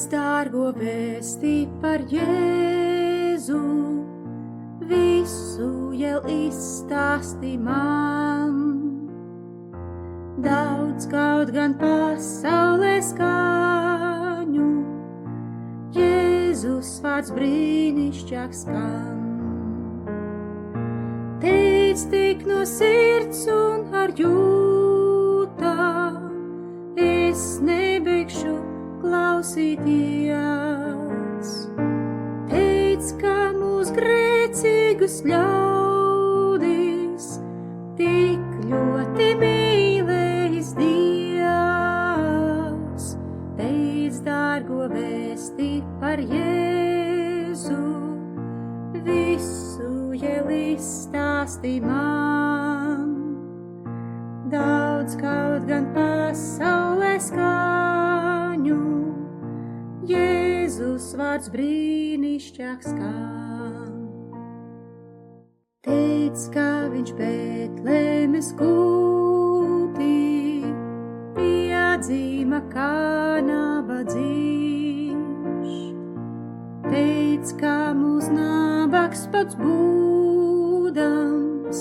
Teic, dārgo, vēsti par Jēzu, visu jau izstāsti man. Daudz kaut gan pasaulē skaņu, Jēzus vārds brīnišķīgs skan. Teic tik no sirds un ar jūtām, es nebeigšu klausīties. Teic, ka mūs grēcīgus ļaudis tik ļoti mīlējis Dievs. Teic, dārgo, vēsti par Jēzu, visu jau izstāsti man. Daudz kaut gan pasaulē skaņu, Jēzus vārds brīnišķīgs skan. Teic, ka viņš Betlēmes gultī piedzima kā nabadzīgs. Teic, ka mūs nabags pats būdams,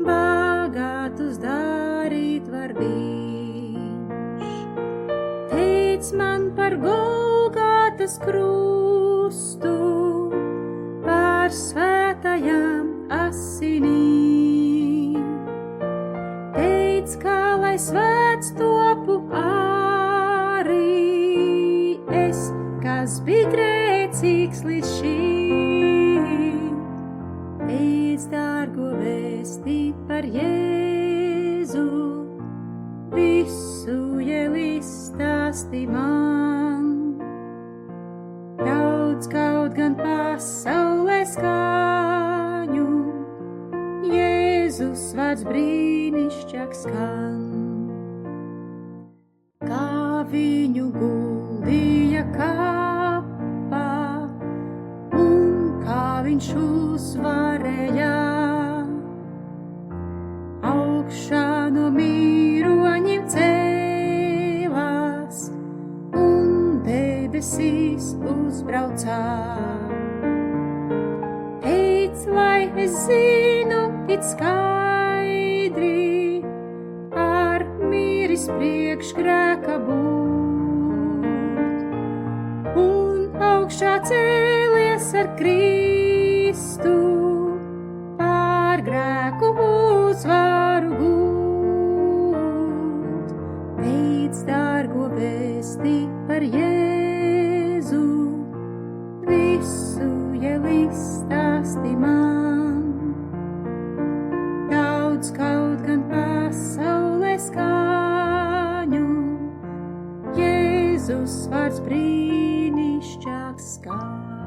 bagātus darīt var viņš. Teic man par Golgātas krustu, par svētajām asinīm. Teic, kā lai svēts topu arī es, kas bija grēcīgs līdz šīm. Teic, dārgo, vēsti par Jēzu, visu jau izstāsti man. Daudz kaut gan pasaulē skaņu, Jēzus vārds brīnišķīgs skan. Kā viņu guldīja kapā, un kā viņš uzvarēja, augšā no mīroņiem cēlās, un debesīs uzbraucā. Teic, lai es zinu it skaidri, ar mīris priekš grēka būt, un augšā cēlies ar Kristu, pār grēku uzvaru gūt. Teic, dārgo, vēsti par Jēzu, visu jau izstāsti man. Daudz kaut gan pasaulē skaņu, Jēzus vārds brīnišķīgs skan.